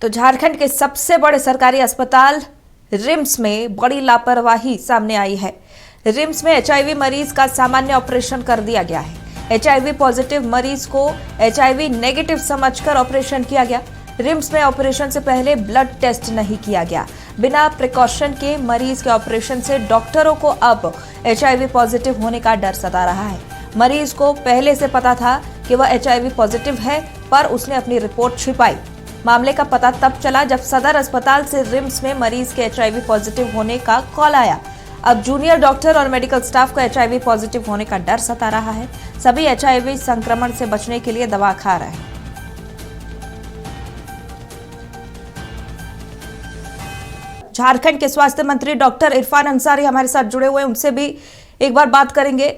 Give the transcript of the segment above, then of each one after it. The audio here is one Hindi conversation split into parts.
तो झारखंड के सबसे बड़े सरकारी अस्पताल रिम्स में बड़ी लापरवाही सामने आई है। रिम्स में एचआईवी मरीज का सामान्य ऑपरेशन कर दिया गया है। एचआईवी पॉजिटिव मरीज को एचआईवी नेगेटिव समझकर ऑपरेशन किया गया। रिम्स में ऑपरेशन से पहले ब्लड टेस्ट नहीं किया गया। बिना प्रिकॉशन के मरीज के ऑपरेशन से डॉक्टरों को अब एचआईवी पॉजिटिव होने का डर सता रहा है। मरीज को पहले से पता था कि वह एचआईवी पॉजिटिव है, पर उसने अपनी रिपोर्ट छिपाई। मामले का पता तब चला जब सदर अस्पताल से रिम्स में मरीज के एचआईवी पॉजिटिव होने का कॉल आया। अब जूनियर डॉक्टर और मेडिकल स्टाफ को एचआईवी पॉजिटिव होने का डर सता रहा है। सभी एचआईवी संक्रमण से बचने के लिए दवा खा रहे हैं। झारखंड के स्वास्थ्य मंत्री डॉक्टर इरफान अंसारी हमारे साथ जुड़े हुए हैं, उनसे भी एक बार बात करेंगे।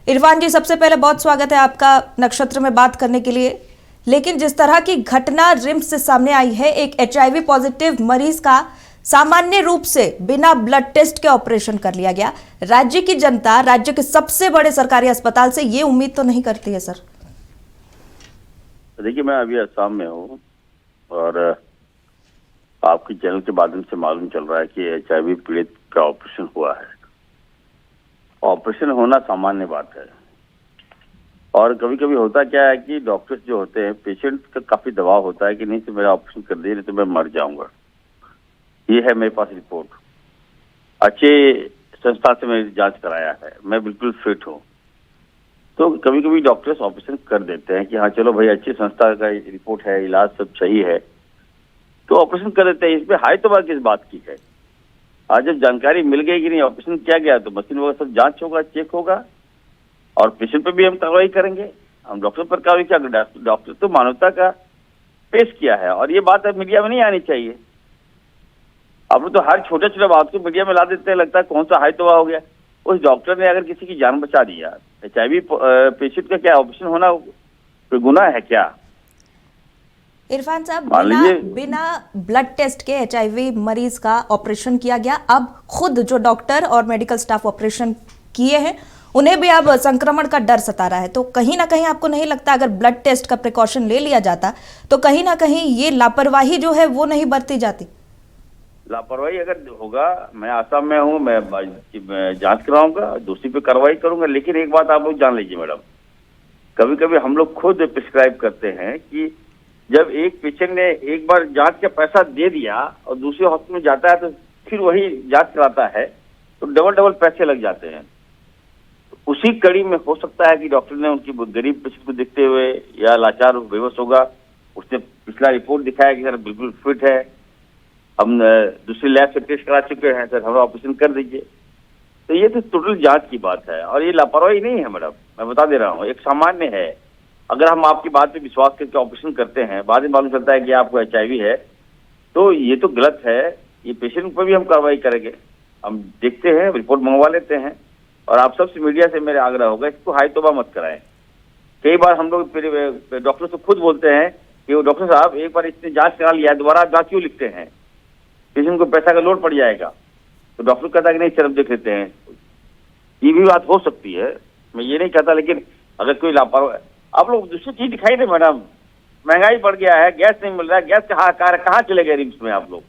इरफान जी, सबसे पहले बहुत स्वागत है आपका नक्षत्र में बात करने के लिए। लेकिन जिस तरह की घटना रिम्स से सामने आई है, एक एचआईवी पॉजिटिव मरीज का सामान्य रूप से बिना ब्लड टेस्ट के ऑपरेशन कर लिया गया, राज्य की जनता राज्य के सबसे बड़े सरकारी अस्पताल से ये उम्मीद तो नहीं करती है सर। देखिए, मैं अभी असम में हूँ और आपके चैनल के माध्यम से मालूम चल रहा है कि एचआईवी पीड़ित का ऑपरेशन हुआ है। ऑपरेशन होना सामान्य बात है और कभी कभी होता क्या है कि डॉक्टर्स जो होते हैं, पेशेंट का काफी दबाव होता है कि नहीं तो मेरा ऑपरेशन कर दिए, नहीं तो मैं मर जाऊंगा। ये है मेरे पास रिपोर्ट। अच्छे संस्था से मैंने जांच कराया है, मैं बिल्कुल फिट हूँ। तो कभी कभी डॉक्टर्स ऑपरेशन कर देते हैं कि हाँ चलो भाई, अच्छी संस्था का रिपोर्ट है, इलाज सब सही है, तो ऑपरेशन कर देते हैं। इसमें हाई तबाह किस बात की है? आज जब जानकारी मिल गई कि नहीं ऑपरेशन किया गया, तो मशीन वगैरह सब जांच होगा, चेक होगा और पेशेंट पे भी हम कार्रवाई करेंगे। हम डॉक्टर पर कार्रवाई क्या, डॉक्टर तो मानवता का पेश किया है और ये बात अब मीडिया में नहीं आनी चाहिए। अब तो हर छोटे छोटे बात को मीडिया में ला देते हैं, लगता है कौन सा हाई तबाह हो गया। उस डॉक्टर ने अगर किसी की जान बचा दिया, एचआईवी पेशेंट का क्या ऑपरेशन होना कोई गुनाह है क्या? इरफान साहब, बिना ब्लड टेस्ट के एचआईवी मरीज का ऑपरेशन किया गया। अब खुद जो डॉक्टर और मेडिकल स्टाफ ऑपरेशन किए हैं, उन्हें भी अब संक्रमण का डर सता रहा है। तो कहीं ना कहीं आपको नहीं लगता अगर ब्लड टेस्ट का प्रिकॉशन ले लिया जाता तो कहीं ना कहीं ये लापरवाही जो है वो नहीं बरती जाती? लापरवाही अगर होगा, मैं आसाम में हूँ, मैं जांच कराऊंगा, दोषी पे कार्रवाई करूंगा। लेकिन एक बात आप लोग जान लीजिए मैडम, कभी कभी हम लोग खुद प्रिस्क्राइब करते हैं कि जब एक पेशेंट ने एक बार जांच का पैसा दे दिया और दूसरे हॉस्पिटल में जाता है तो फिर वही जांच कराता है, तो डबल पैसे लग जाते हैं। उसी कड़ी में हो सकता है कि डॉक्टर ने उनकी गरीब पेशेंट को देखते हुए या लाचार बेबस होगा, उसने पिछला रिपोर्ट दिखाया कि सर बिल्कुल फिट है, हम दूसरी लैब से टेस्ट करा चुके हैं, सर हमारा ऑपरेशन कर दीजिए। तो ये तो टोटल जांच की बात है और ये लापरवाही नहीं है मैडम, मैं बता दे रहा हूँ, एक सामान्य है। अगर हम आपकी बात पे विश्वास करके ऑपरेशन करते हैं, बाद में मालूम चलता है कि आपको एचआईवी है, तो ये तो गलत है। ये पेशेंट पर भी हम कार्रवाई करेंगे। हम देखते हैं, रिपोर्ट मंगवा लेते हैं और आप सबसे मीडिया से मेरे आग्रह होगा, इसको हाई तौबा मत कराएं। कई बार हम लोग डॉक्टर से खुद बोलते हैं कि वो डॉक्टर साहब एक बार इसने जांच करा लिया है, दोबारा जांच क्यों लिखते हैं? पेशेंट को पैसा का लोड पड़ जाएगा। तो डॉक्टर कहता है कि नहीं सिर्फ देख लेते हैं। ये भी बात हो सकती है, मैं ये नहीं कहता, लेकिन अगर कोई लापरवाही, आप लोग दूसरी चीज दिखाई दे मैडम, महंगाई बढ़ गया है, गैस नहीं मिल रहा है, गैस कहाँ चले गए रिम्स में आप लोग?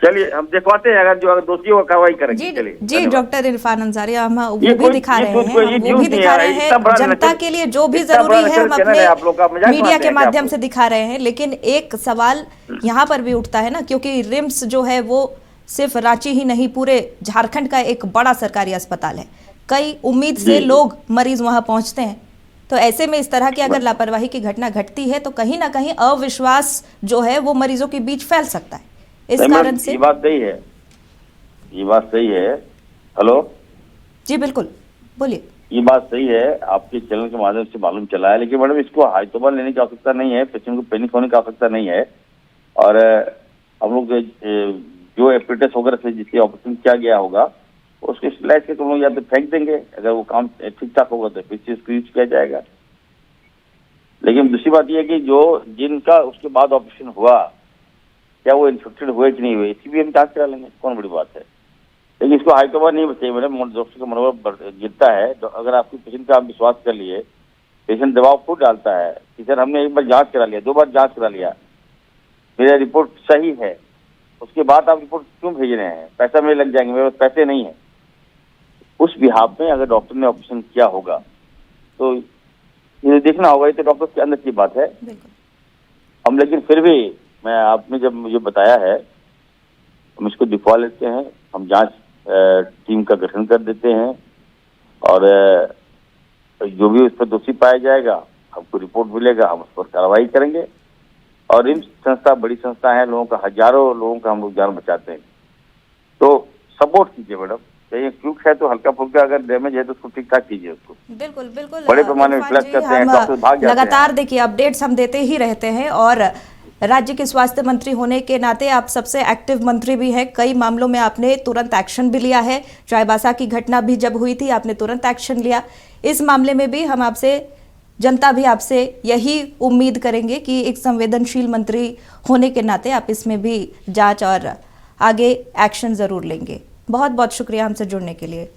चलिए हम दिखवाते हैं, अगर दोषी हो कार्रवाई करेंगे। चलिए जी डॉक्टर इरफान अंसारी, हम वो भी दिखा रहे हैं, जनता के लिए जो भी जरूरी है हम अपने मीडिया के माध्यम से दिखा रहे हैं। लेकिन एक सवाल यहाँ पर भी उठता है ना, क्योंकि रिम्स जो है वो सिर्फ रांची ही नहीं, पूरे झारखंड का एक बड़ा सरकारी अस्पताल है। कई उम्मीद से लोग मरीज वहां पहुंचते हैं। तो ऐसे में इस तरह की अगर लापरवाही की घटना घटती है तो कहीं ना कहीं अविश्वास जो है वो मरीजों के बीच फैल सकता है। इस कारण से ये बात सही है, ये बात सही है। हेलो जी बिल्कुल बोलिए। ये बात सही है, आपके चैनल के माध्यम से मालूम चला है, लेकिन मैडम इसको हाई तौबा लेने की आवश्यकता नहीं है, पेशेंट को पैनिक होने की आवश्यकता नहीं है। और हम लोग जो एपिटेस वगैरह से जिससे ऑपरेशन किया गया होगा उसको स्टेलाइज के तुम लोग या तो फेंक देंगे, अगर वो काम ठीक ठाक होगा तो फिर से इसको यूज किया जाएगा। लेकिन दूसरी बात यह है कि जो जिनका उसके बाद ऑपरेशन हुआ, क्या वो इन्फेक्टेड हुए कि नहीं हुए, इसकी भी हम जांच करा लेंगे, कौन बड़ी बात है। लेकिन इसको हाई तौबा नहीं बचाइए मैडम, डॉक्टर का मनोबल गिरता है। अगर आपकी पेशेंट का आप विश्वास कर लिए, पेशेंट दबाव खुद डालता है कि सर हमने एक बार जांच करा लिया, 2 बार जांच करा लिया, मेरा रिपोर्ट सही है, उसके बाद आप रिपोर्ट क्यों भेज रहे हैं? पैसा मेरे लग जाएंगे, मेरे पास पैसे नहीं है। उस बिहाफ में अगर डॉक्टर ने ऑपरेशन किया होगा तो ये देखना होगा, ये तो डॉक्टर के अंदर की बात है। बिल्कुल। हम लेकिन फिर भी मैं आपने जब मुझे बताया है, हम इसको दिखवा लेते हैं, हम जांच टीम का गठन कर देते हैं और जो भी उस पर दोषी पाया जाएगा हमको रिपोर्ट मिलेगा, हम उस पर कार्रवाई करेंगे। और रिम्स संस्था बड़ी संस्था है, लोगों का हजारों लोगों का हम लोग जान बचाते हैं, तो सपोर्ट कीजिए मैडम। चाहिए क्यूक है तो हल्का फुल्का अगर डैमेज है तो उसको ठीक ठाक कीजिए उसको। बिल्कुल बिल्कुल। बड़े पैमाने में इरफान फ्लैश जी, करते हैं, हम डॉक्टर भाग जाते हैं। लगातार देखिए अपडेट्स हम देते ही रहते हैं और राज्य के स्वास्थ्य मंत्री होने के नाते आप सबसे एक्टिव मंत्री भी हैं। कई मामलों में आपने तुरंत एक्शन भी लिया है। चाईबासा की घटना भी जब हुई थी आपने तुरंत एक्शन लिया। इस मामले में भी हम आपसे, जनता भी आपसे यही उम्मीद करेंगे कि एक संवेदनशील मंत्री होने के नाते आप इसमें भी जांच और आगे एक्शन जरूर लेंगे। बहुत बहुत शुक्रिया हमसे जुड़ने के लिए।